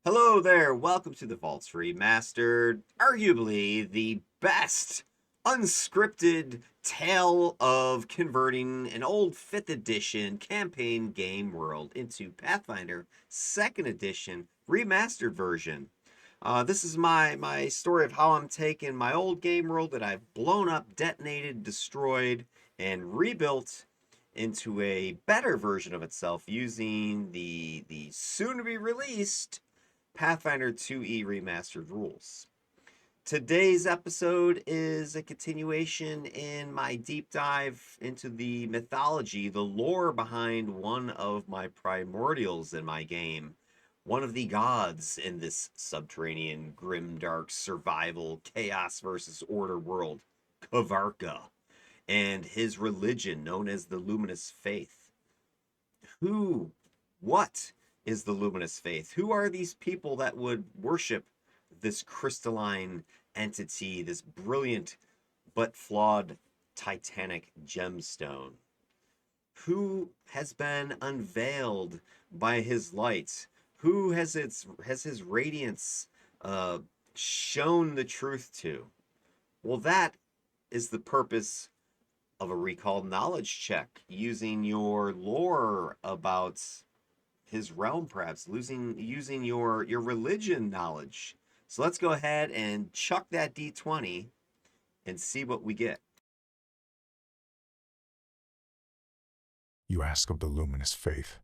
Hello there, welcome to the Vaults Remastered, arguably the best unscripted tale of converting an old 5th edition campaign game world into Pathfinder 2nd edition remastered version. This is my story of how I'm taking my old game world that I've blown up, detonated, destroyed, and rebuilt into a better version of itself using the soon to be released Pathfinder 2e Remastered rules. Today's episode is a continuation in my deep dive into the mythology, the lore behind one of my primordials in my game. One of the gods in this subterranean, grimdark survival, chaos versus order world, Kvarca, and his religion known as the Luminous Faith. Who, what is the Luminous Faith? Who are these people that would worship this crystalline entity, this brilliant but flawed titanic gemstone? Who has been unveiled by his light? Who has his radiance uh, shown the truth to? Well, that is the purpose of a recall knowledge check using your lore about his realm, perhaps using your religion knowledge. So let's go ahead and chuck that d20 and see what we get. You ask of the luminous faith,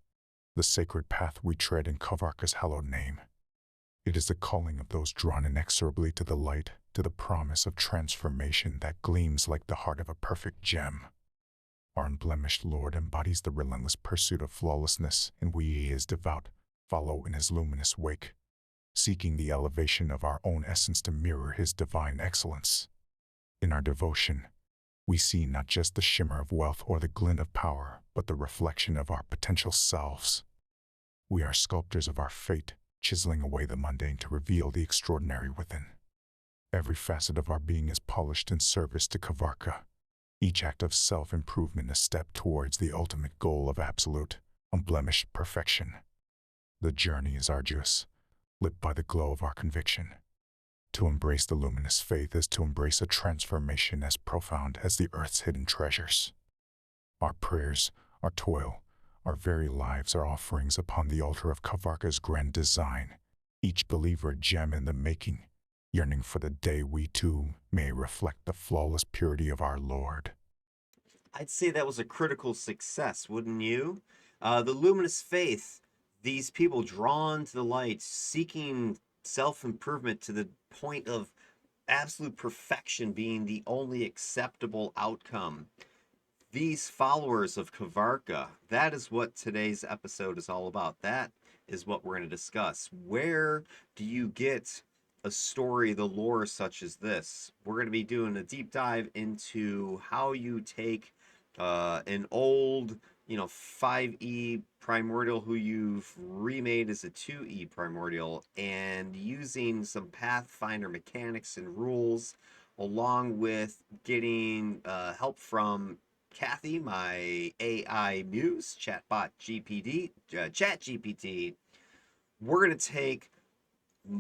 the sacred path we tread in Kvarca's hallowed name. It is the calling of those drawn inexorably to the light, to the promise of transformation that gleams like the heart of a perfect gem. Our unblemished Lord embodies the relentless pursuit of flawlessness, and we, his devout, follow in his luminous wake, seeking the elevation of our own essence to mirror his divine excellence. In our devotion, we see not just the shimmer of wealth or the glint of power, but the reflection of our potential selves. We are sculptors of our fate, chiseling away the mundane to reveal the extraordinary within. Every facet of our being is polished in service to Kvarca, each act of self-improvement a step towards the ultimate goal of absolute, unblemished perfection. The journey is arduous, lit by the glow of our conviction. To embrace the luminous faith is to embrace a transformation as profound as the earth's hidden treasures. Our prayers, our toil, our very lives are offerings upon the altar of Kvarca's grand design, each believer a gem in the making, yearning for the day we too may reflect the flawless purity of our Lord. I'd say that was a critical success, wouldn't you? The luminous faith, these people drawn to the light, seeking self improvement to the point of absolute perfection being the only acceptable outcome. These followers of Kvarca, that is what today's episode is all about. That is what we're going to discuss. Where do you get a story, the lore such as this? We're going to be doing a deep dive into how you take an old, 5e primordial who you've remade as a 2e primordial and using some Pathfinder mechanics and rules along with getting help from Kathy, my AI muse, chatbot GPT, chat GPT. We're going to take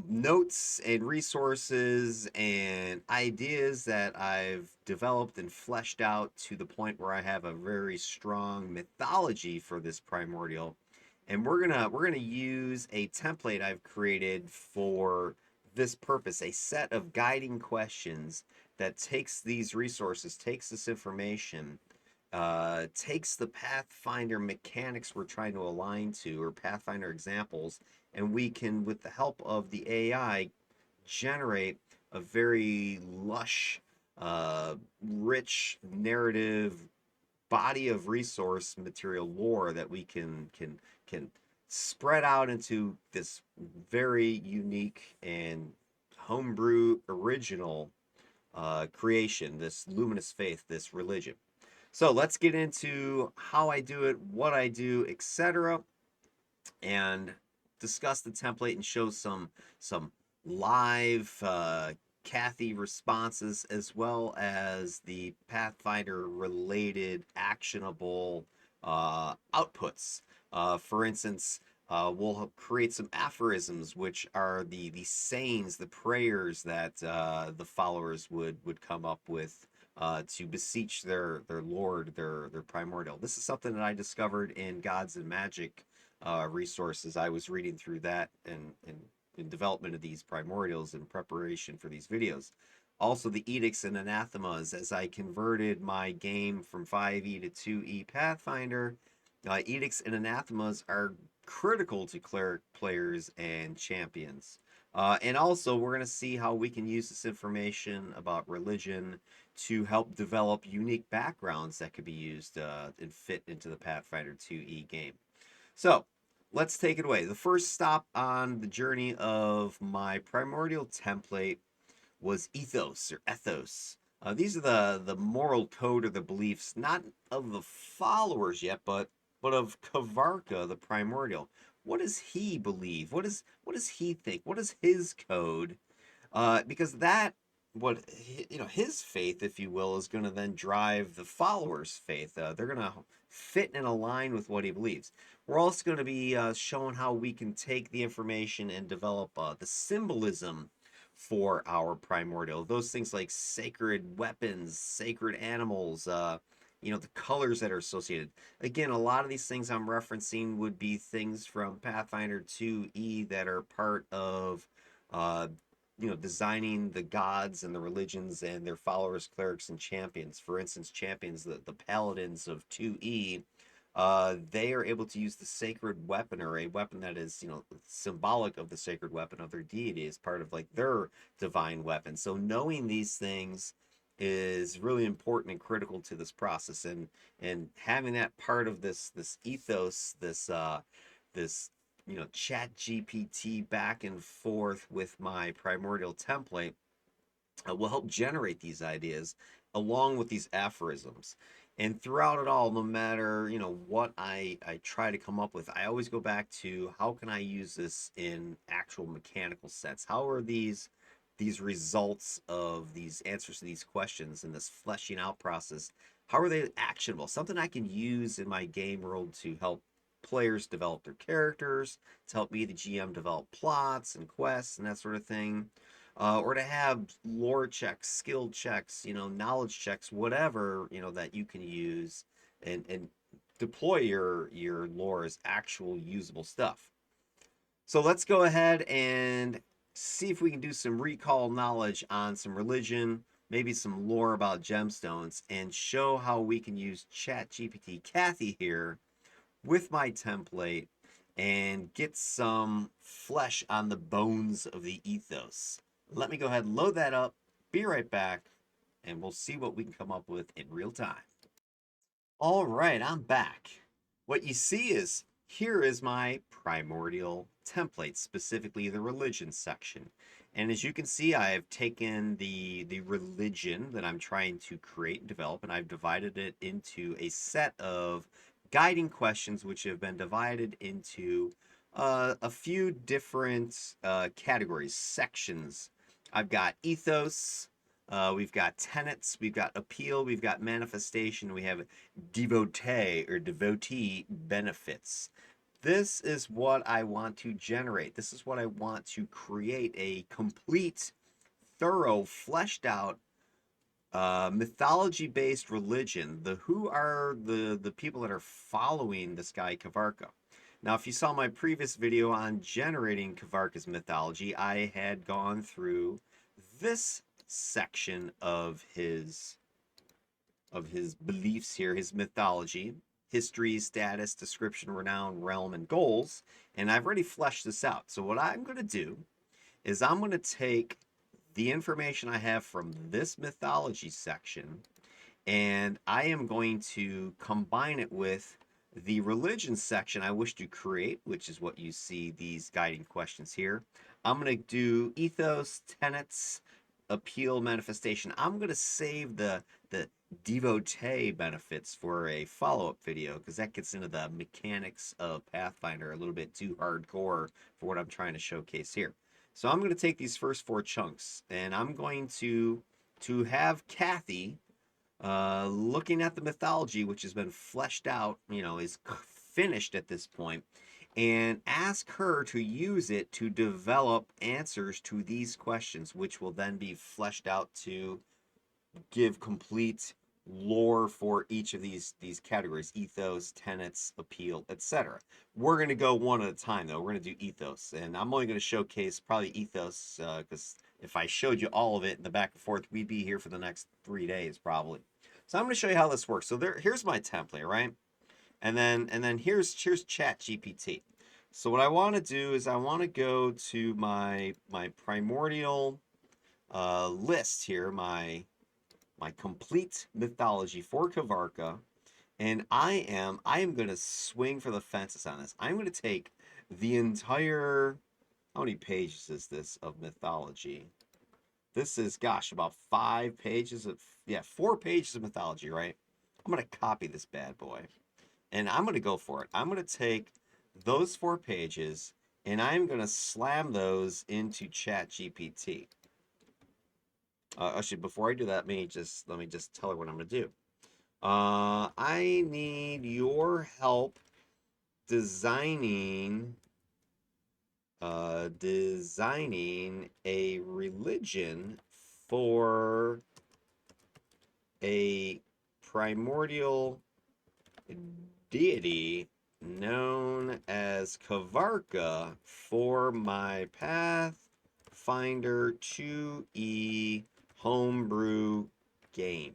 notes and resources and ideas that I've developed and fleshed out to the point where I have a very strong mythology for this primordial. And we're gonna use a template I've created for this purpose, a set of guiding questions that takes these resources, takes this information, takes the Pathfinder mechanics we're trying to align to, or Pathfinder examples, and we can, with the help of the AI, generate a very lush, rich narrative body of resource material lore that we can spread out into this very unique and homebrew original creation, this luminous faith, this religion. So let's get into how I do it, what I do, etc., and discuss the template and show some live Kathy responses as well as the Pathfinder related actionable outputs. For instance, Create some aphorisms, which are the sayings, the prayers that the followers would come up with to beseech their lord, their primordial. This is something that I discovered in Gods and Magic resources. I was reading through that and in development of these primordials in preparation for these videos. Also, the edicts and anathemas, as I converted my game from 5e to 2e Pathfinder. Edicts and anathemas are critical to cleric players and champions. And also, we're going to see how we can use this information about religion to help develop unique backgrounds that could be used and fit into the Pathfinder 2e game. So, let's take it away. The first stop on the journey of my primordial template was ethos. These are the moral code or the beliefs, not of the followers yet, but of Kvarca, the primordial. What does he believe? What does he think? What is his code? Because that his faith, if you will, is going to then drive the followers' faith. They're going to fit and align with what he believes. We're also going to be showing how we can take the information and develop the symbolism for our primordial. Those things like sacred weapons, sacred animals, the colors that are associated. Again, a lot of these things I'm referencing would be things from Pathfinder 2e that are part of, designing the gods and the religions and their followers, clerics, and champions. For instance, champions, the paladins of 2e, they are able to use the sacred weapon, or a weapon that is, symbolic of the sacred weapon of their deity, as part of like their divine weapon. So knowing these things is really important and critical to this process, and having that part of this ethos, this chat GPT back and forth with my primordial template will help generate these ideas along with these aphorisms. And throughout it all, no matter what I try to come up with, I always go back to how can I use this in actual mechanical sense. How are these results of these answers to these questions and this fleshing out process, how are they actionable? Something I can use in my game world to help players develop their characters, to help me, the GM, develop plots and quests and that sort of thing. Or to have lore checks, skill checks, knowledge checks, whatever, that you can use and deploy your lore as actual usable stuff. So let's go ahead and see if we can do some recall knowledge on some religion, maybe some lore about gemstones, and show how we can use ChatGPT Kathy here with my template and get some flesh on the bones of the ethos. Let me go ahead and load that up, be right back, and we'll see what we can come up with in real time. All right, I'm back. What you see is, here is my primordial template, specifically the religion section. And as you can see, I have taken the religion that I'm trying to create and develop, and I've divided it into a set of guiding questions, which have been divided into a few different categories, sections. I've got ethos, we've got tenets, we've got appeal, we've got manifestation, we have devotee benefits. This is what I want to generate. This is what I want to create, a complete, thorough, fleshed out mythology-based religion. Who are the people that are following this guy Kvarca? Now, if you saw my previous video on generating Kvarca's mythology, I had gone through this section of his beliefs here, his mythology, history, status, description, renown, realm, and goals, and I've already fleshed this out. So what I'm going to do is I'm going to take the information I have from this mythology section, and I am going to combine it with the religion section I wish to create, which is what you see these guiding questions here. I'm going to do ethos, tenets, appeal, manifestation. I'm going to save the devotee benefits for a follow-up video, because that gets into the mechanics of Pathfinder a little bit too hardcore for what I'm trying to showcase here. So I'm going to take these first 4 chunks, and I'm going to have Kathy looking at the mythology, which has been fleshed out, is finished at this point, and ask her to use it to develop answers to these questions, which will then be fleshed out to give complete lore for each of these categories: ethos, tenets, appeal, etc. We're going to go one at a time, though. We're going to do ethos, and I'm only going to showcase probably ethos because if I showed you all of it in the back and forth, we'd be here for the next 3 days probably. So I'm going to show you how this works. So here's my template, right? And then here's Chat GPT. So what I want to do is I want to go to my primordial list here, my complete mythology for Kvarca, and I am gonna swing for the fences on this. I'm gonna take the entire, how many pages is this of mythology? This is, gosh, about 5 pages of, yeah, 4 pages of mythology, right? I'm gonna copy this bad boy, and I'm gonna go for it. I'm gonna take those 4 pages, and I'm gonna slam those into Chat GPT. Actually, before I do that, let me just tell her what I'm gonna do. I need your help designing designing a religion for a primordial deity known as Kvarca for my Pathfinder 2E homebrew game.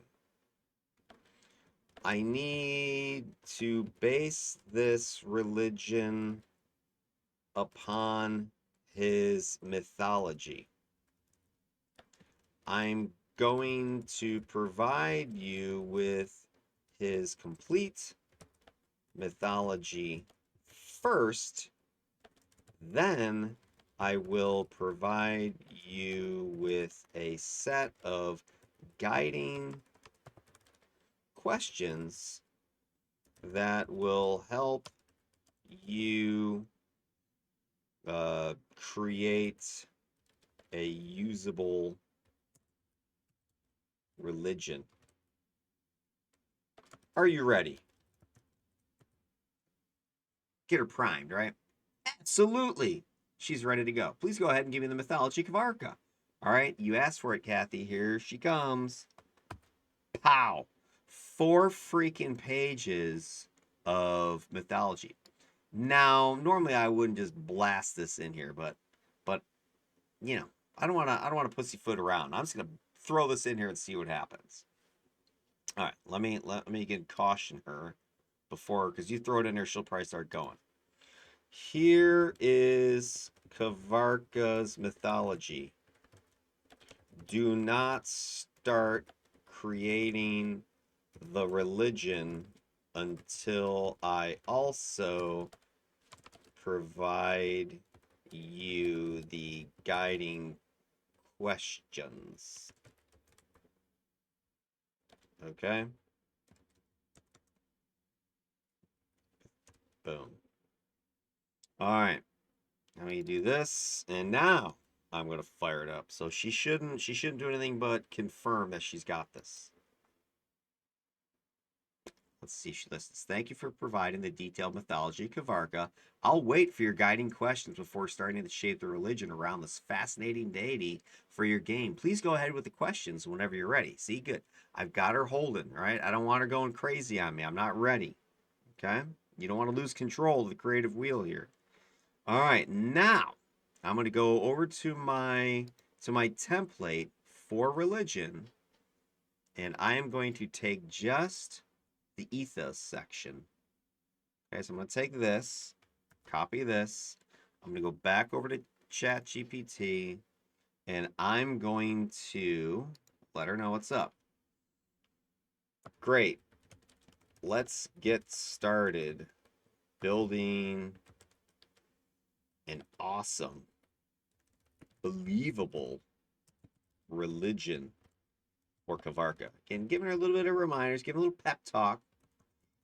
I need to base this religion upon his mythology. I'm going to provide you with his complete mythology first, then I will provide you with a set of guiding questions that will help you create a usable religion. Are you ready? Get her primed, right? Absolutely. She's ready to go. Please go ahead and give me the mythology Kvarca. All right, you asked for it, Kathy. Here she comes. Pow. 4 freaking pages of mythology. Now, normally I wouldn't just blast this in here, but you know, I don't want to pussyfoot around. I'm just gonna throw this in here and see what happens. All right, let me again caution her before, because you throw it in there, she'll probably start going. Here is Kvarca's mythology. Do not start creating the religion until I also provide you the guiding questions. Okay? Boom. All right. Let me do this, and now I'm gonna fire it up. So she shouldn't do anything but confirm that she's got this. Let's see, she listens. Thank you for providing the detailed mythology, Kvarca. I'll wait for your guiding questions before starting to shape the religion around this fascinating deity for your game. Please go ahead with the questions whenever you're ready. See, good. I've got her holding, right? I don't want her going crazy on me. I'm not ready. Okay? You don't want to lose control of the creative wheel here. All right, now I'm going to go over to my template for religion, and I am going to take just the ethos section. Okay, so I'm going to take this, copy this. I'm going to go back over to ChatGPT, and I'm going to let her know what's up. Great. Let's get started building an awesome, believable religion for Kvarca. Again, giving her a little bit of reminders, giving a little pep talk.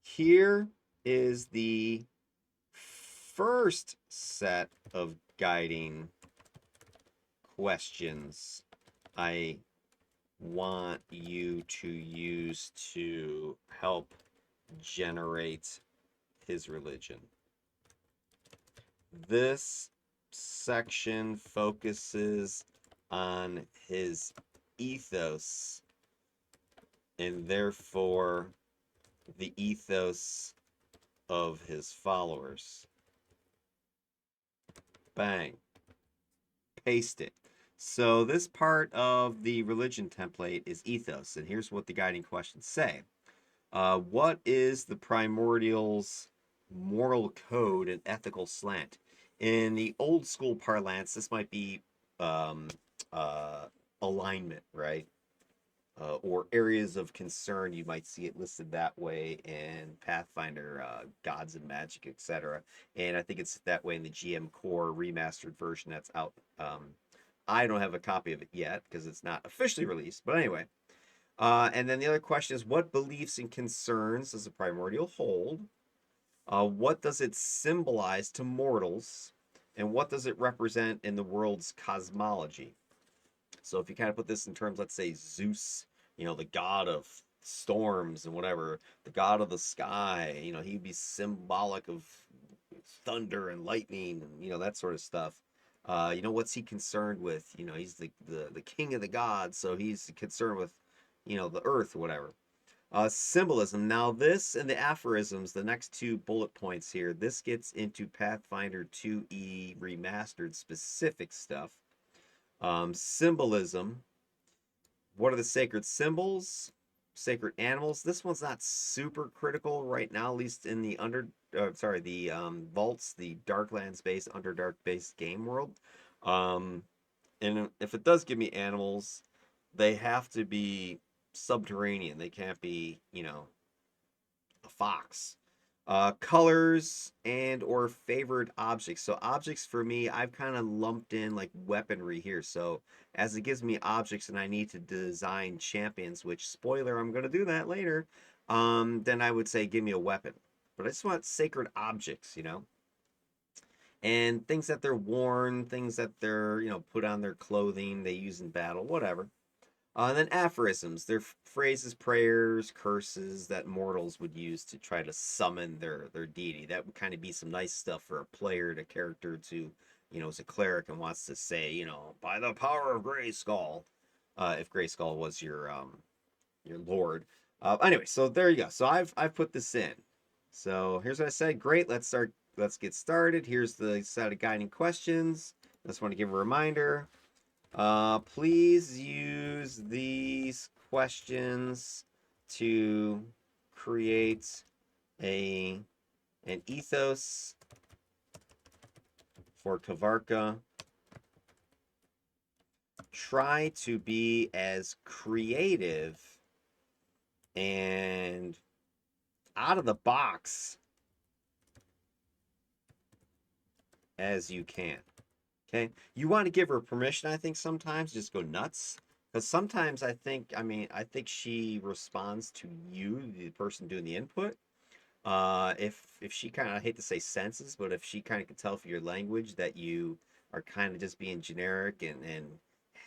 Here is the first set of guiding questions I want you to use to help generate his religion. this section focuses on his ethos and therefore the ethos of his followers. Bang. Paste it. So this part of the religion template is ethos, and here's what the guiding questions say. What is the primordial's moral code and ethical slant? In the old school parlance, this might be um, uh, alignment, right? Or areas of concern. You might see it listed that way in Pathfinder, Gods and Magic, etc. And I think it's that way in the GM Core remastered version that's out. I don't have a copy of it yet because it's not officially released. But anyway, and then the other question is, what beliefs and concerns does the primordial hold? What does it symbolize to mortals? And what does it represent in the world's cosmology? So if you kind of put this in terms, let's say Zeus, the god of storms and whatever, the god of the sky, he'd be symbolic of thunder and lightning and, that sort of stuff. What's he concerned with? He's the king of the gods, so he's concerned with, the earth or whatever. Symbolism. Now, this and the aphorisms, the next two bullet points here, this gets into Pathfinder 2E Remastered specific stuff. Symbolism. What are the sacred symbols? Sacred animals. This one's not super critical right now, at least in the vaults, the Darklands based, Underdark based game world. And if it does give me animals, they have to be subterranean. They can't be, a fox. Colors and or favored objects. So objects for me, I've kind of lumped in like weaponry here. So as it gives me objects and I need to design champions, which spoiler, I'm going to do that later. Then I would say give me a weapon. But I just want sacred objects, and things that they're worn, things that they're, put on their clothing, they use in battle, whatever. And then aphorisms, they're phrases, prayers, curses that mortals would use to try to summon their deity. That would kind of be some nice stuff for a player to character to, as a cleric and wants to say, by the power of Grey Skull, if Grey Skull was your lord. Anyway, so there you go. So I've put this in. So here's what I said. Great. Let's get started. Here's the set of guiding questions. I just want to give a reminder. Please use these questions to create an ethos for Kvarca. Try to be as creative and out of the box as you can. Okay, you want to give her permission, I think, sometimes just go nuts, because sometimes I think she responds to you, the person doing the input. If she kind of, I hate to say senses, but if she kind of can tell from your language that you are kind of just being generic and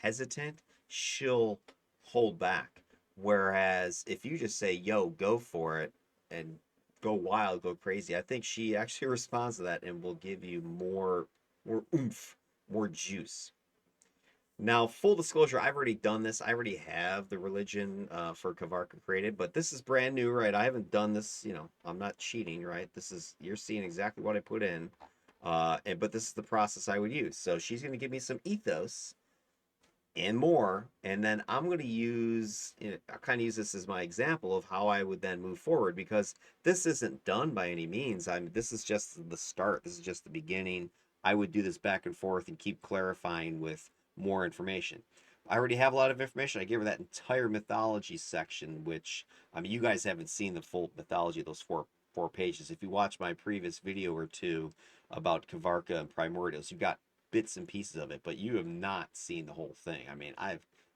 hesitant, she'll hold back. Whereas if you just say, yo, go for it and go wild, go crazy, I think she actually responds to that and will give you more oomph, more juice. Now, full disclosure, I've already done this. I already have the religion for Kvarca created, but this is brand new, right? I haven't done this, I'm not cheating, right? You're seeing exactly what I put in. But this is the process I would use. So she's going to give me some ethos and more, and then I'm going to I'll kind of use this as my example of how I would then move forward, because this isn't done by any means. This is just the start. This is just the beginning. I would do this back and forth and keep clarifying with more information. I already have a lot of information. I gave her that entire mythology section, which, you guys haven't seen the full mythology of those four pages. If you watch my previous video or two about Kvarca and Primordials, you got bits and pieces of it, but you have not seen the whole thing.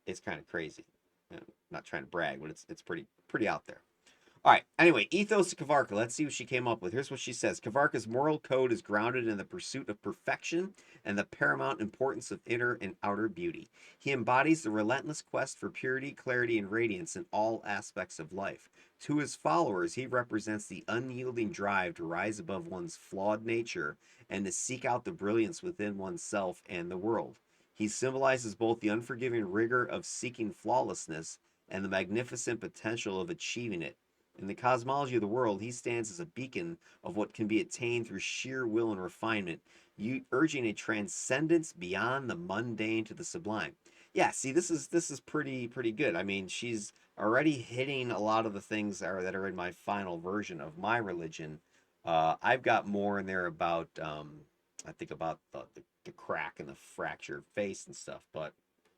It's kind of crazy. I'm not trying to brag, but it's pretty out there. All right. Anyway, ethos of Kvarca. Let's see what she came up with. Here's what she says: Kvarca's moral code is grounded in the pursuit of perfection and the paramount importance of inner and outer beauty. He embodies the relentless quest for purity, clarity, and radiance in all aspects of life. To his followers, he represents the unyielding drive to rise above one's flawed nature and to seek out the brilliance within oneself and the world. He symbolizes both the unforgiving rigor of seeking flawlessness and the magnificent potential of achieving it. In the cosmology of the world, he stands as a beacon of what can be attained through sheer will and refinement, urging a transcendence beyond the mundane to the sublime. Yeah, see, this is pretty good. I mean, she's already hitting a lot of the things that are in my final version of my religion. I've got more in there about I think about the crack and the fractured face and stuff, but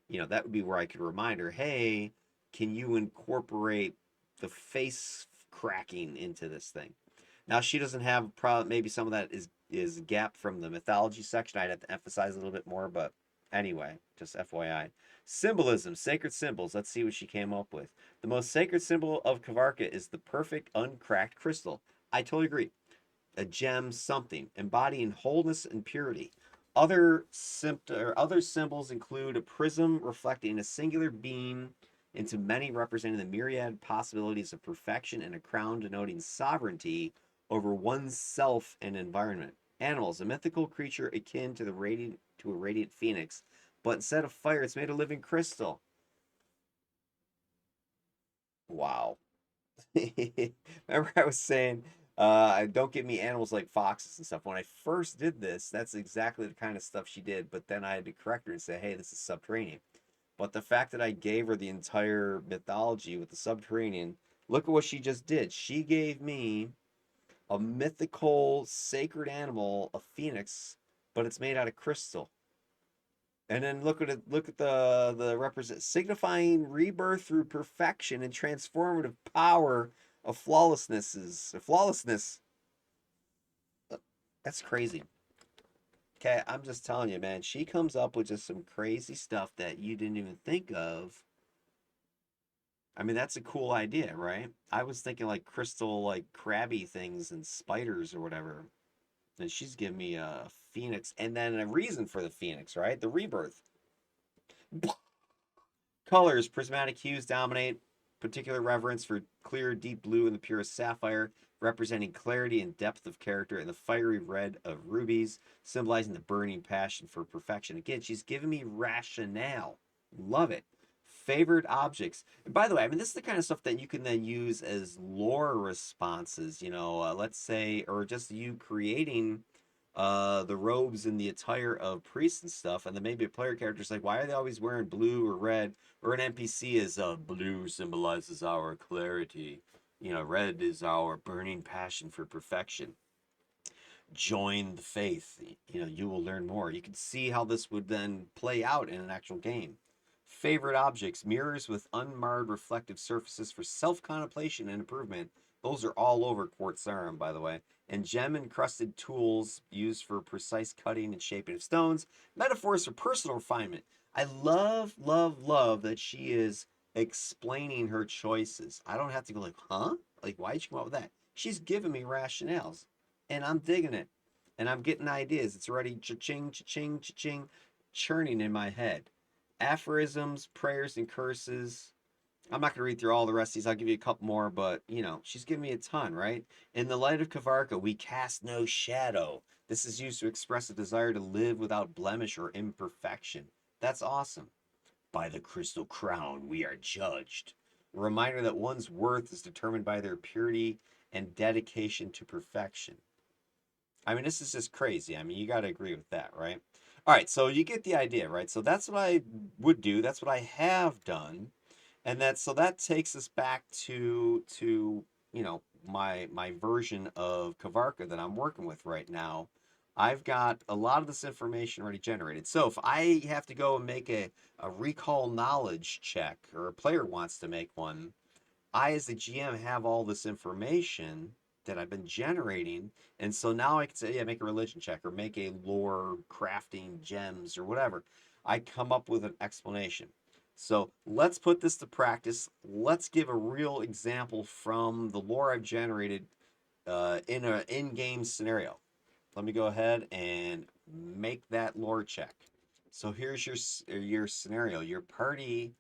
that would be where I could remind her, hey, can you incorporate the face cracking into this thing? Now she doesn't have probably maybe some of that is gap from the mythology section. I'd have to emphasize a little bit more, but anyway, just FYI. Symbolism, sacred symbols. Let's see what she came up with. The most sacred symbol of Kvarca is the perfect uncracked crystal. I totally agree. A gem, something embodying wholeness and purity. Other symbols include a prism reflecting a singular beam into many, representing the myriad possibilities of perfection, and a crown denoting sovereignty over oneself and environment. Animals, a mythical creature akin to a radiant phoenix, but instead of fire, it's made of living crystal. Wow. Remember, I was saying, don't give me animals like foxes and stuff. When I first did this, that's exactly the kind of stuff she did. But then I had to correct her and say, hey, this is subterranean. But the fact that I gave her the entire mythology with the subterranean, look at what she just did. She gave me a mythical sacred animal, a phoenix, but it's made out of crystal. And then look at it. Look at the represent signifying rebirth through perfection and transformative power of flawlessness. That's crazy. Okay, I'm just telling you, man. She comes up with just some crazy stuff that you didn't even think of. I mean, that's a cool idea, right? I was thinking like crystal, like crabby things and spiders or whatever. And she's giving me a phoenix, and then a reason for the phoenix, right? The rebirth. Colors, prismatic hues dominate, particular reverence for clear, deep blue and the purest sapphire, representing clarity and depth of character, and the fiery red of rubies, symbolizing the burning passion for perfection. Again, she's giving me rationale. Love it. Favorite objects. And by the way, I mean, this is the kind of stuff that you can then use as lore responses, let's say, or just you creating the robes and the attire of priests and stuff, and then maybe a player character's like, why are they always wearing blue or red? Or an NPC is blue symbolizes our clarity. Red is our burning passion for perfection. Join the faith. You will learn more. You can see how this would then play out in an actual game. Favorite objects, mirrors with unmarred reflective surfaces for self-contemplation and improvement. Those are all over Quartzaram, by the way. And gem-encrusted tools used for precise cutting and shaping of stones. Metaphors for personal refinement. I love, love, love that she is explaining her choices. I don't have to go like, huh? Like, why'd you come up with that? She's giving me rationales, and I'm digging it. And I'm getting ideas. It's already cha-ching, cha-ching, cha-ching, churning in my head. Aphorisms, prayers, and curses. I'm not going to read through all the rest of these. I'll give you a couple more, but she's giving me a ton, right? In the light of Kvarca, we cast no shadow. This is used to express a desire to live without blemish or imperfection. That's awesome. By the crystal crown, we are judged. A reminder that one's worth is determined by their purity and dedication to perfection. I mean, this is just crazy. I mean, you got to agree with that, right? All right, so you get the idea, right? So that's what I would do. That's what I have done, and that takes us back to my version of Kvarca that I'm working with right now. I've got a lot of this information already generated. So if I have to go and make a recall knowledge check, or a player wants to make one, I, as the GM, have all this information that I've been generating. And so now I can say, yeah, make a religion check or make a lore crafting gems or whatever. I come up with an explanation. So let's put this to practice. Let's give a real example from the lore I've generated in an in-game scenario. Let me go ahead and make that lore check. So here's your scenario. Your party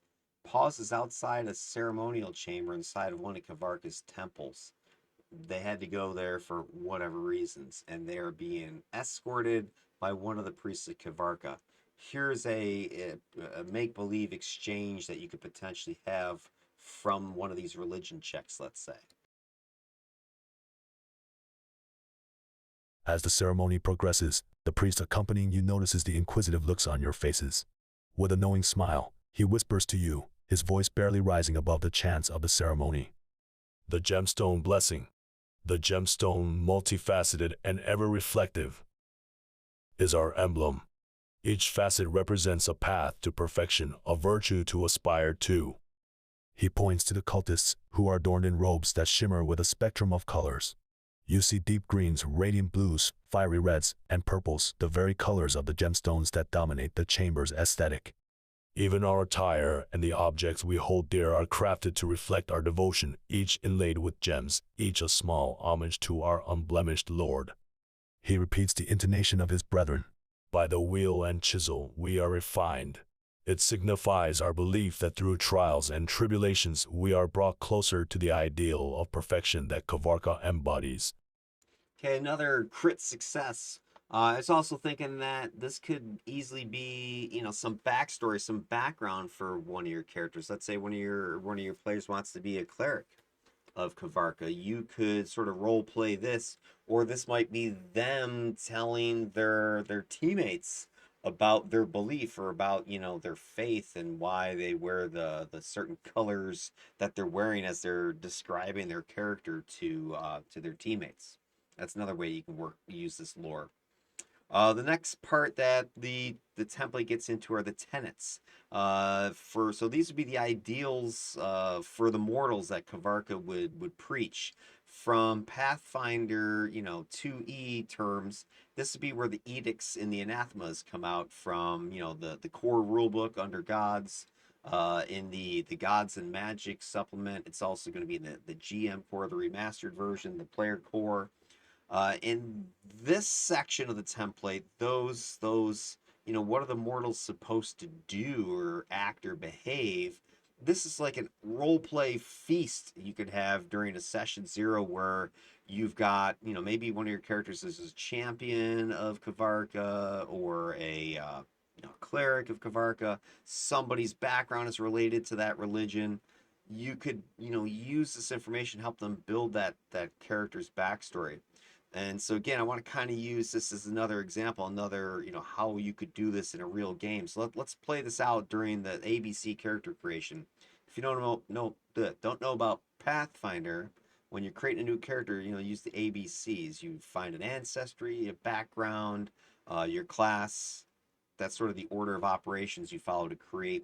pauses outside a ceremonial chamber inside of one of Kvarca's temples. They had to go there for whatever reasons, and they are being escorted by one of the priests of Kvarca. Here's a make-believe exchange that you could potentially have from one of these religion checks, let's say. As the ceremony progresses, the priest accompanying you notices the inquisitive looks on your faces. With a knowing smile, he whispers to you, his voice barely rising above the chants of the ceremony. The gemstone blessing, the gemstone multifaceted and ever-reflective, is our emblem. Each facet represents a path to perfection, a virtue to aspire to. He points to the cultists, who are adorned in robes that shimmer with a spectrum of colors. You see deep greens, radiant blues, fiery reds, and purples, the very colors of the gemstones that dominate the chamber's aesthetic. Even our attire and the objects we hold dear are crafted to reflect our devotion, each inlaid with gems, each a small homage to our unblemished Lord. He repeats the intonation of his brethren. By the wheel and chisel we are refined. It signifies our belief that through trials and tribulations we are brought closer to the ideal of perfection that Kvarca embodies. Okay, another crit success. I was also thinking that this could easily be, some backstory, some background for one of your characters. Let's say one of your players wants to be a cleric of Kvarca. You could sort of role play this, or this might be them telling their teammates about their belief or about their faith and why they wear the certain colors that they're wearing as they're describing their character to their teammates. That's another way you can use this lore. The next part that the template gets into are the tenets. So these would be the ideals for the mortals that Kvarca would preach. From Pathfinder, 2E terms, this would be where the edicts and the anathemas come out from, the core rulebook under gods. In the gods and magic supplement, it's also going to be in the GM core, the remastered version, the player core. In this section of the template, those what are the mortals supposed to do or act or behave? This is like a role play feast you could have during a session 0 where you've got maybe one of your characters is a champion of Kvarca or a cleric of Kvarca. Somebody's background is related to that religion. You could use this information to help them build that character's backstory. And so again, I want to kind of use this as another example, another, how you could do this in a real game. So let's play this out during the ABC character creation. If you don't know about Pathfinder, when you're creating a new character, use the ABCs. You find an ancestry, a background, your class. That's sort of the order of operations you follow to create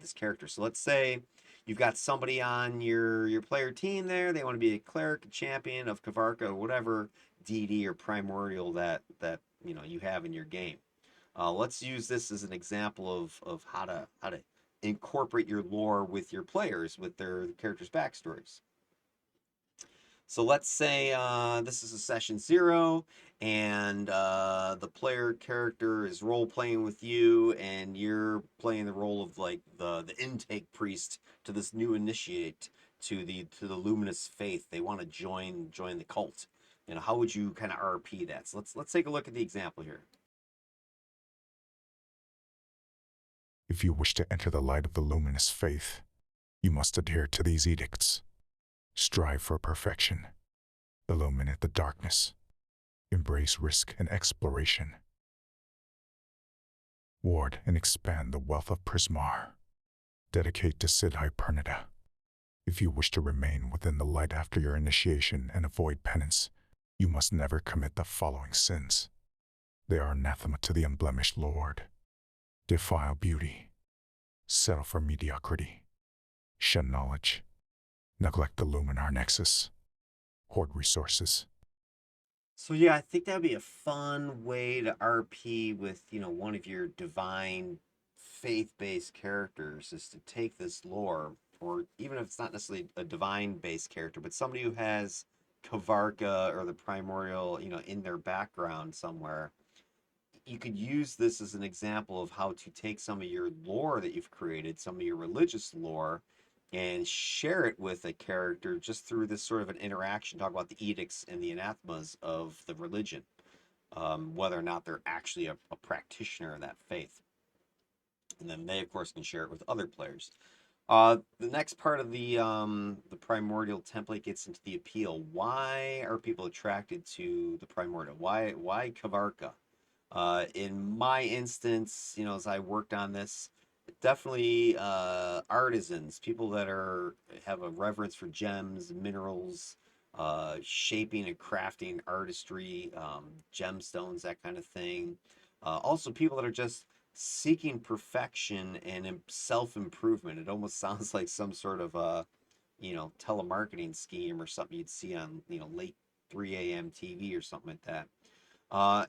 this character. So let's say you've got somebody on your player team there. They want to be a cleric, a champion of Kvarca, or whatever deity or primordial that you have in your game. Let's use this as an example of how to incorporate your lore with your players, with their characters' backstories. So let's say this is a session 0, and the player character is role playing with you, and you're playing the role of like the intake priest to this new initiate to the Luminous faith. They want to join the cult. How would you kind of RP that? So let's take a look at the example here. If you wish to enter the light of the luminous faith, you must adhere to these edicts. Strive for perfection. Illuminate the darkness. Embrace risk and exploration. Ward and expand the wealth of Prismar. Dedicate to Sid Hypernita. If you wish to remain within the light after your initiation and avoid penance, you must never commit the following sins. They are anathema to the unblemished Lord. Defile beauty. Settle for mediocrity. Shun knowledge. Neglect the Luminar Nexus. Hoard resources. So yeah, I think that would be a fun way to RP with one of your divine faith-based characters is to take this lore, or even if it's not necessarily a divine-based character, but somebody who has Kvarca or the Primordial, in their background somewhere. You could use this as an example of how to take some of your lore that you've created, some of your religious lore, and share it with a character just through this sort of an interaction. Talk about the edicts and the anathemas of the religion, whether or not they're actually a practitioner of that faith. And then they, of course, can share it with other players. The next part of the primordial template gets into the appeal. Why are people attracted to the primordial? Why Kvarca? In my instance, as I worked on this, definitely artisans, people that have a reverence for gems, minerals, shaping and crafting artistry, gemstones, that kind of thing. Also, people that are just seeking perfection and self-improvement. It almost sounds like some sort of telemarketing scheme or something you'd see on late 3 a.m. TV or something like that.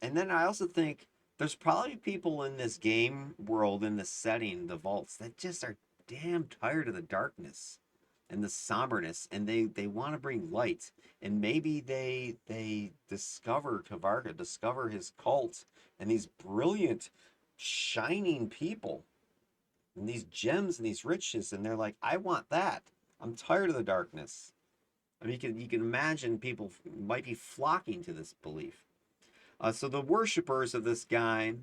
And then I also think there's probably people in this game world, in this setting, the vaults, that just are damn tired of the darkness and the somberness, and they want to bring light. And maybe they discover Kvarca, discover his cult, and these brilliant, shining people, and these gems and these riches, and they're like, I want that. I'm tired of the darkness. I mean, you can imagine people might be flocking to this belief. So the worshippers of this guy,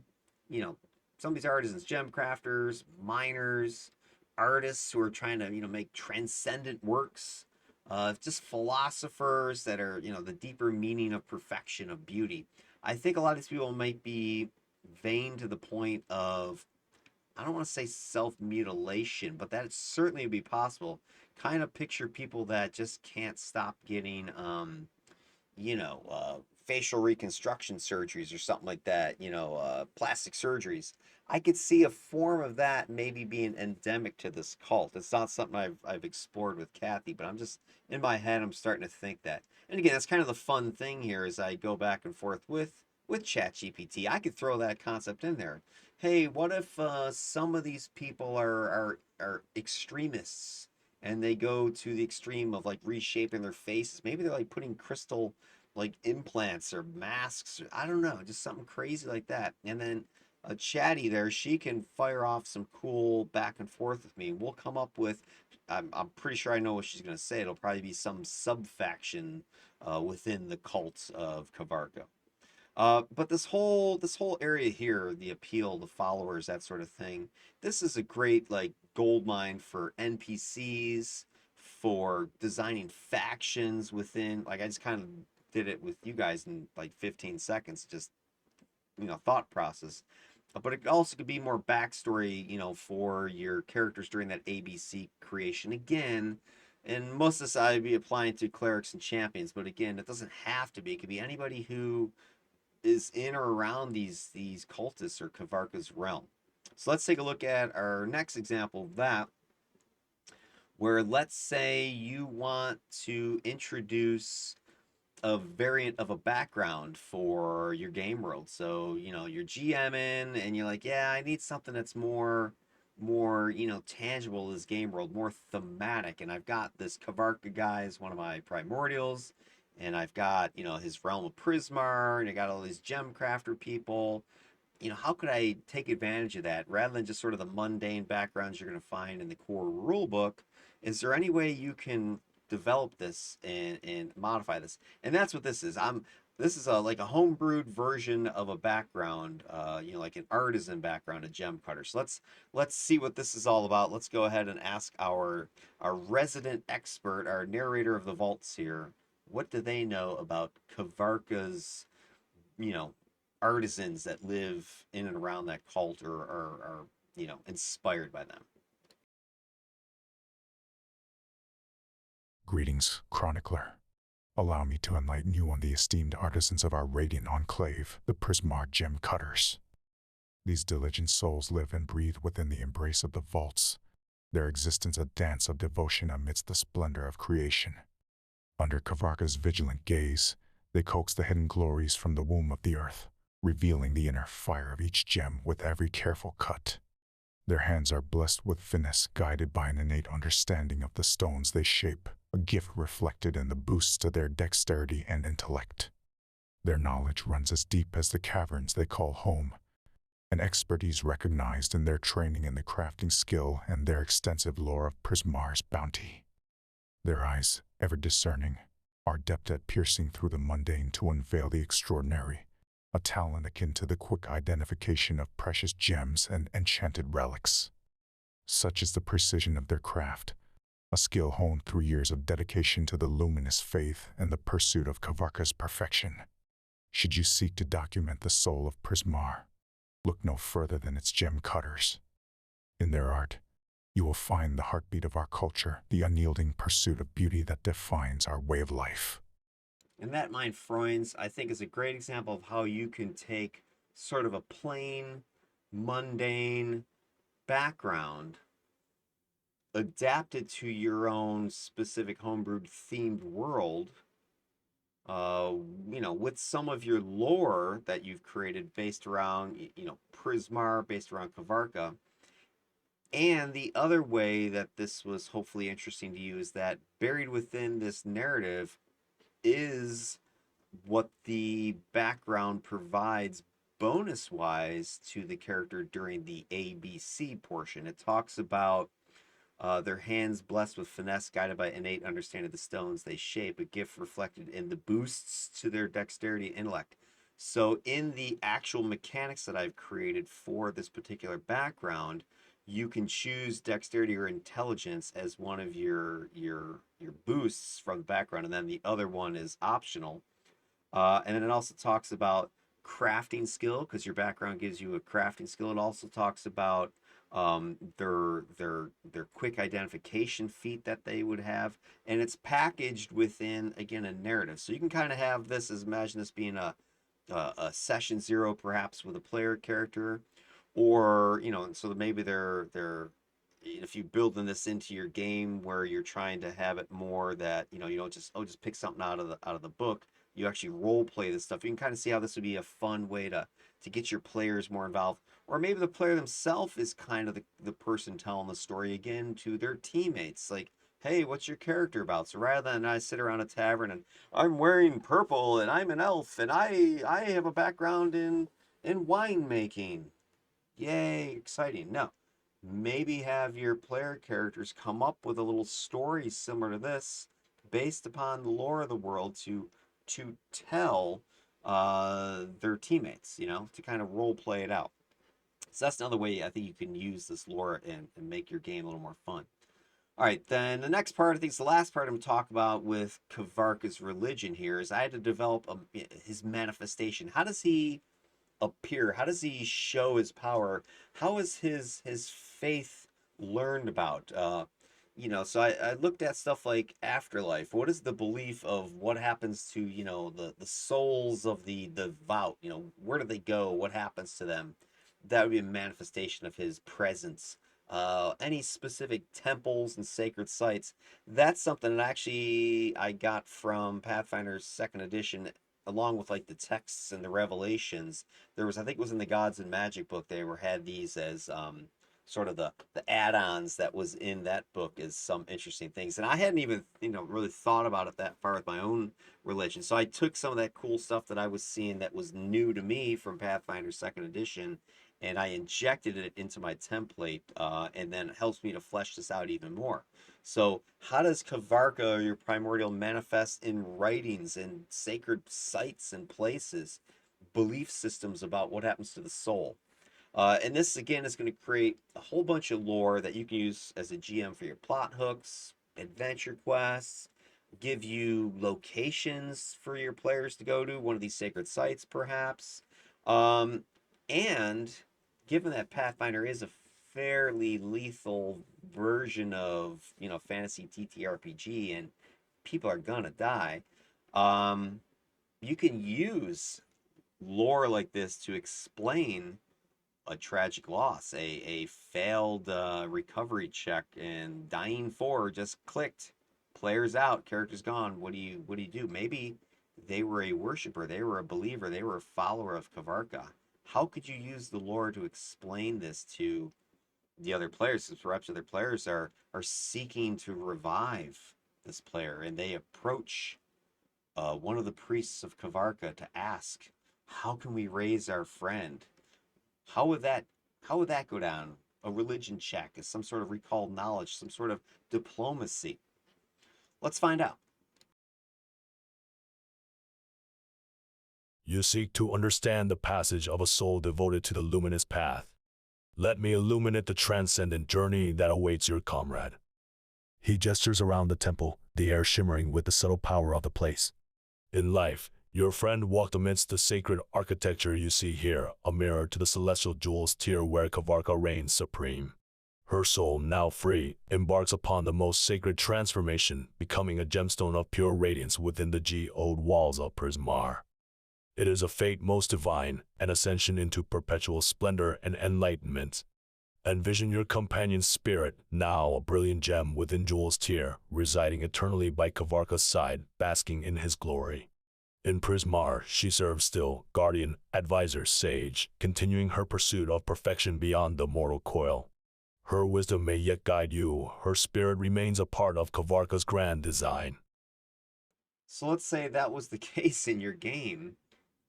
some of these artisans, gem crafters, miners, artists who are trying to, make transcendent works, just philosophers that are, the deeper meaning of perfection, of beauty. I think a lot of these people might be vain to the point of, I don't want to say self-mutilation, but that certainly would be possible. Kind of picture people that just can't stop getting, facial reconstruction surgeries or something like that, plastic surgeries. I could see a form of that maybe being endemic to this cult. It's not something I've explored with Kathy, but I'm just, in my head, I'm starting to think that. And again, that's kind of the fun thing here as I go back and forth with ChatGPT. I could throw that concept in there. Hey, what if some of these people are extremists and they go to the extreme of like reshaping their faces? Maybe they're like putting crystal like implants or masks, or I don't know, just something crazy like that. And then a chatty there, she can fire off some cool back and forth with me. We'll come up with, I'm pretty sure I know what she's going to say. It'll probably be some sub faction within the cult of Kvarca. But this whole area here, the appeal, the followers, that sort of thing, this is a great like gold mine for NPCs, for designing factions within. Like I just kind of did it with you guys in like 15 seconds, just thought process. But it also could be more backstory, for your characters during that ABC creation. Again, and most of this I'd be applying to clerics and champions, but again, it doesn't have to be. It could be anybody who is in or around these cultists or Kvarca's realm. So let's take a look at our next example of that, where let's say you want to introduce a variant of a background for your game world. So, you're GMing and you're like, yeah, I need something that's more, tangible as game world, more thematic. And I've got this Kvarca guy as one of my primordials, and I've got, his realm of Prismar, and I got all these gem crafter people. How could I take advantage of that rather than just sort of the mundane backgrounds you're going to find in the core rule book? Is there any way you can develop this and modify this? And that's what this is. This is like a homebrewed version of a background, like an artisan background, a gem cutter. So let's see what this is all about. Let's go ahead and ask our resident expert, our narrator of the vaults here, what do they know about Kvarca's, artisans that live in and around that cult, or are inspired by them? Greetings, Chronicler. Allow me to enlighten you on the esteemed artisans of our radiant enclave, the Prismar Gem Cutters. These diligent souls live and breathe within the embrace of the vaults, their existence a dance of devotion amidst the splendor of creation. Under Kvarca's vigilant gaze, they coax the hidden glories from the womb of the earth, revealing the inner fire of each gem with every careful cut. Their hands are blessed with finesse, guided by an innate understanding of the stones they shape, a gift reflected in the boosts to their dexterity and intellect. Their knowledge runs as deep as the caverns they call home, an expertise recognized in their training in the crafting skill and their extensive lore of Prismar's bounty. Their eyes, ever discerning, are adept at piercing through the mundane to unveil the extraordinary, a talent akin to the quick identification of precious gems and enchanted relics. Such is the precision of their craft, a skill honed through years of dedication to the luminous faith and the pursuit of Kvarca's perfection. Should you seek to document the soul of Prismar, look no further than its gem cutters. In their art, you will find the heartbeat of our culture, the unyielding pursuit of beauty that defines our way of life. And that, my friends, I think is a great example of how you can take sort of a plain, mundane background, adapt it to your own specific homebrewed themed world, with some of your lore that you've created based around, Prismar, based around Kvarca. And the other way that this was hopefully interesting to you is that buried within this narrative is what the background provides bonus wise to the character during the ABC portion. It talks about their hands blessed with finesse, guided by innate understanding of the stones they shape, a gift reflected in the boosts to their dexterity and intellect. So in the actual mechanics that I've created for this particular background, you can choose dexterity or intelligence as one of your boosts from the background, and then the other one is optional. And then it also talks about crafting skill, because your background gives you a crafting skill. It also talks about their quick identification feat that they would have, and it's packaged within, again, a narrative. So you can kind of have this as, imagine this being a session 0 perhaps with a player character, or so maybe they're if you building this into your game where you're trying to have it more that you don't just pick something out of the book. You actually role play this stuff. You can kind of see how this would be a fun way to get your players more involved. Or maybe the player themselves is kind of the person telling the story again to their teammates. Like, hey, what's your character about? So rather than I sit around a tavern and I'm wearing purple and I'm an elf and I have a background in winemaking. Yay, exciting. No. Maybe have your player characters come up with a little story similar to this based upon the lore of the world to tell their teammates, to kind of role play it out. So that's another way I think you can use this lore and make your game a little more fun. All right, then the next part, I think it's the last part I'm going to talk about with Kvarca's religion here, is I had to develop his manifestation. How does he appear? How does he show his power? How is his faith learned about? So I looked at stuff like afterlife. What is the belief of what happens to, the souls of the devout? Where do they go? What happens to them? That would be a manifestation of his presence. Any specific temples and sacred sites. That's something that actually I got from Pathfinder's second edition, along with like the texts and the revelations. There was, I think it was in the Gods and Magic book, they had these as sort of the add-ons that was in that book as some interesting things. And I hadn't even, really thought about it that far with my own religion. So I took some of that cool stuff that I was seeing that was new to me from Pathfinder second edition, and I injected it into my template, and then it helps me to flesh this out even more. So how does Kvarca, or your Primordial, manifest in writings and sacred sites and places, belief systems about what happens to the soul? And this, again, is going to create a whole bunch of lore that you can use as a GM for your plot hooks, adventure quests, give you locations for your players to go to, one of these sacred sites, perhaps. And given that Pathfinder is a fairly lethal version of, fantasy TTRPG, and people are gonna die, you can use lore like this to explain a tragic loss, a failed recovery check, and dying 4 just clicked, players out, characters gone. What do you do? Maybe they were a worshiper, they were a believer, they were a follower of Kvarca. How could you use the lore to explain this to the other players, perhaps other players are seeking to revive this player, and they approach one of the priests of Kvarca to ask, "How can we raise our friend?" How would that how would that go down? A religion check, is some sort of recalled knowledge, some sort of diplomacy. Let's find out. You seek to understand the passage of a soul devoted to the luminous path. Let me illuminate the transcendent journey that awaits your comrade. He gestures around the temple, the air shimmering with the subtle power of the place. In life, your friend walked amidst the sacred architecture you see here, a mirror to the celestial jewels tier where Kvarca reigns supreme. Her soul, now free, embarks upon the most sacred transformation, becoming a gemstone of pure radiance within the geode walls of Prismar. It is a fate most divine, an ascension into perpetual splendor and enlightenment. Envision your companion's spirit, now a brilliant gem within Jewel's tier, residing eternally by Kvarca's side, basking in his glory. In Prismar, she serves still, guardian, advisor, sage, continuing her pursuit of perfection beyond the mortal coil. Her wisdom may yet guide you, her spirit remains a part of Kvarca's grand design. So let's say that was the case in your game.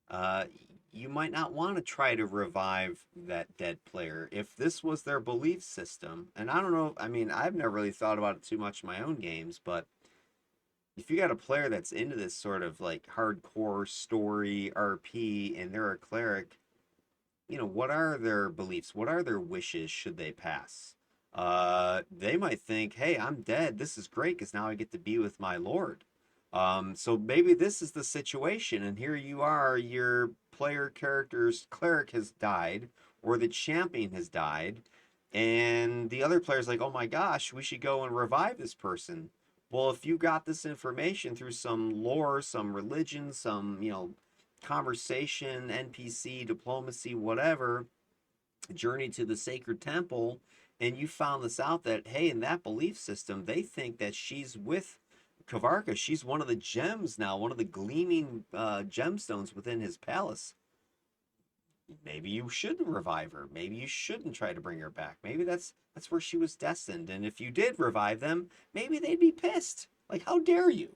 Uh, you might not want to try to revive that dead player if this was their belief system. And I don't know, I mean, I've never really thought about it too much in my own games, but if you got a player that's into this sort of like hardcore story RP and they're a cleric, what are their beliefs? What are their wishes should they pass? They might think, hey, I'm dead. This is great because now I get to be with my lord. So maybe this is the situation, and here you are, your player character's cleric has died, or the champion has died, and the other player's like, oh my gosh, we should go and revive this person. Well, if you got this information through some lore, some religion, some, conversation, NPC, diplomacy, whatever, journey to the sacred temple, and you found this out that, hey, in that belief system, they think that she's with Kvarca. She's one of the gems now, one of the gleaming gemstones within his palace. Maybe you shouldn't revive her. Maybe you shouldn't try to bring her back. Maybe that's where she was destined. And if you did revive them, maybe they'd be pissed. Like, how dare you?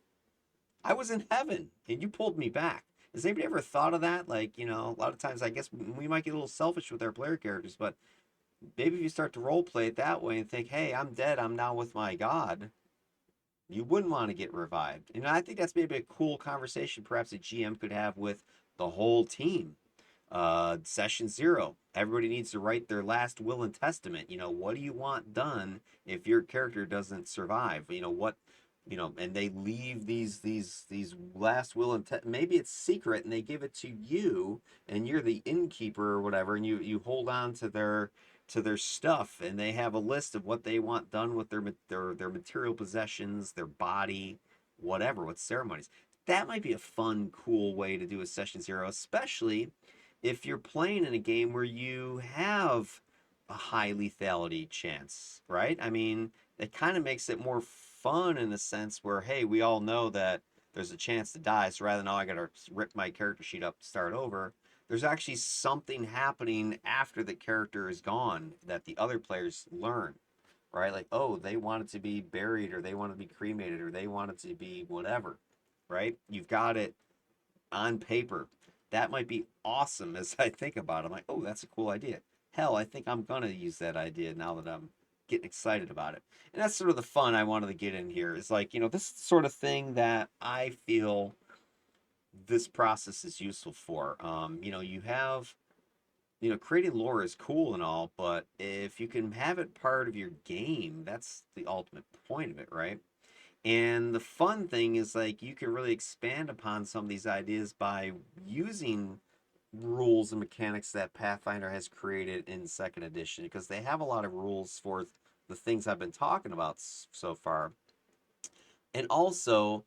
I was in heaven and you pulled me back. Has anybody ever thought of that? Like, a lot of times I guess we might get a little selfish with our player characters, but maybe if you start to role play it that way and think, hey, I'm dead, I'm now with my god, you wouldn't want to get revived. And I think that's maybe a cool conversation perhaps a GM could have with the whole team. Session 0, everybody needs to write their last will and testament. What do you want done if your character doesn't survive? And they leave these last will and maybe it's secret and they give it to you and you're the innkeeper or whatever, and you hold on to their stuff, and they have a list of what they want done with their material possessions, their body, whatever, with ceremonies. That might be a fun, cool way to do a session 0, especially if you're playing in a game where you have a high lethality chance, right? I mean, it kind of makes it more fun in the sense where, hey, we all know that there's a chance to die, so rather than, I gotta rip my character sheet up to start over, there's actually something happening after the character is gone that the other players learn, right? Like, oh, they wanted to be buried, or they want to be cremated, or they wanted to be whatever, right? You've got it on paper. That might be awesome as I think about it. I'm like, oh, that's a cool idea. Hell, I think I'm going to use that idea now that I'm getting excited about it. And that's sort of the fun I wanted to get in here. Is like, this is the sort of thing that I feel this process is useful for. You have, creating lore is cool and all, but if you can have it part of your game, that's the ultimate point of it, right? And the fun thing is, like, you can really expand upon some of these ideas by using rules and mechanics that Pathfinder has created in second edition, because they have a lot of rules for the things I've been talking about so far. And also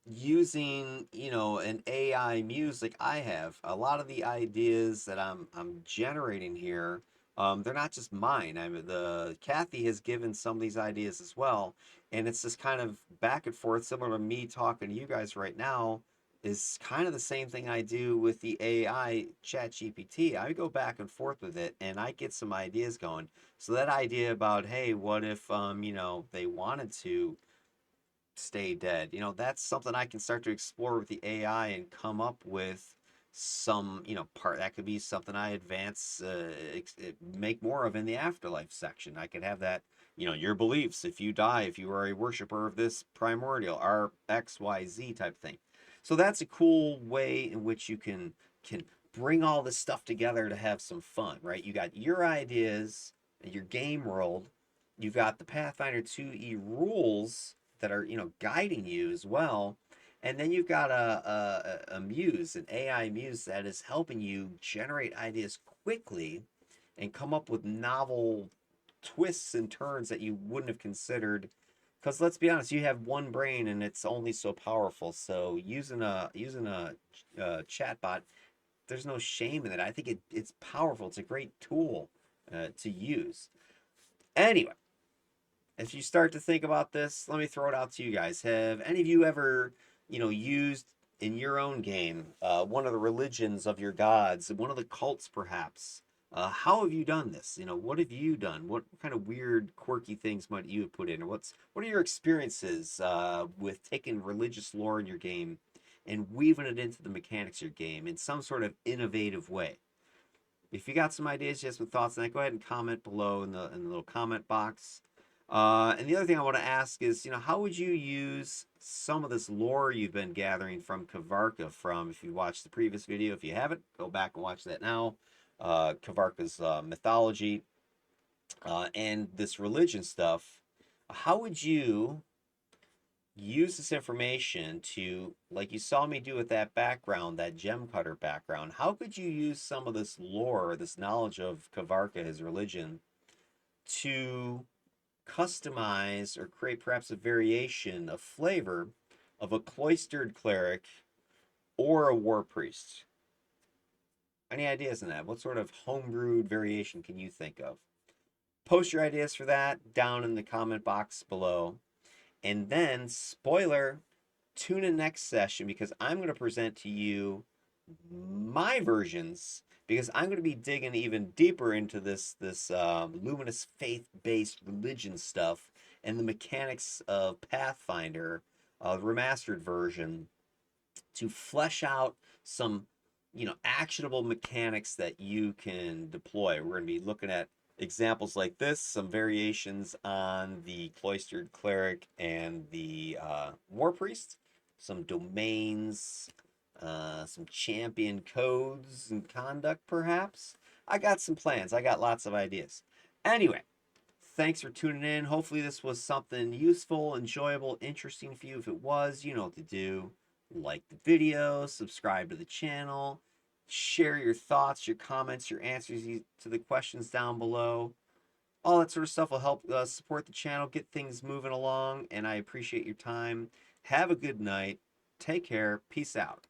using, an AI muse like I have. A lot of the ideas that I'm generating here, they're not just mine. The Kathy has given some of these ideas as well, and it's this kind of back and forth, similar to me talking to you guys right now. is kind of the same thing I do with the AI chat GPT. I go back and forth with it and I get some ideas going. So that idea about, hey, what if they wanted to stay dead? That's something I can start to explore with the AI and come up with some, part that could be something I advance, make more of in the afterlife section. I could have that, your beliefs. If you die, if you are a worshiper of this primordial, R X Y Z type thing. So that's a cool way in which you can bring all this stuff together to have some fun, right? You got your ideas, your game world. You've got the Pathfinder 2e rules that are guiding you as well, and then you've got a muse, an AI muse that is helping you generate ideas quickly and come up with novel twists and turns that you wouldn't have considered. Because let's be honest, you have one brain and it's only so powerful. So using a chatbot, there's no shame in it. I think it's powerful. It's a great tool to use. Anyway, if you start to think about this, let me throw it out to you guys. Have any of you ever, used in your own game one of the religions of your gods, one of the cults perhaps? How have you done this? What have you done? What kind of weird, quirky things might you have put in? Or what are your experiences with taking religious lore in your game and weaving it into the mechanics of your game in some sort of innovative way? If you got some ideas, just some thoughts on that, go ahead and comment below in the little comment box. And the other thing I want to ask is, how would you use some of this lore you've been gathering from Kvarca if you watched the previous video? If you haven't, go back and watch that now. Kvarca's mythology and this religion stuff. How would you use this information to, like you saw me do with that background, that gem cutter background, how could you use some of this lore, this knowledge of Kvarca, his religion, to customize or create perhaps a variation, a flavor of a cloistered cleric or a war priest? Any ideas on that? What sort of homebrewed variation can you think of? Post your ideas for that down in the comment box below. And then, spoiler, tune in next session because I'm going to present to you my versions, because I'm going to be digging even deeper into this luminous faith-based religion stuff and the mechanics of Pathfinder, remastered version, to flesh out some actionable mechanics that you can deploy. We're going to be looking at examples like this, some variations on the cloistered cleric and the war priest, some domains, some champion codes and conduct perhaps. I got some plans. I got lots of ideas. Anyway, thanks for tuning in. Hopefully this was something useful, enjoyable, interesting for you. If it was, you know what to do. Like the video, subscribe to the channel, share your thoughts, your comments, your answers to the questions down below. All that sort of stuff will help support the channel, get things moving along, and I appreciate your time. Have a good night. Take care. Peace out.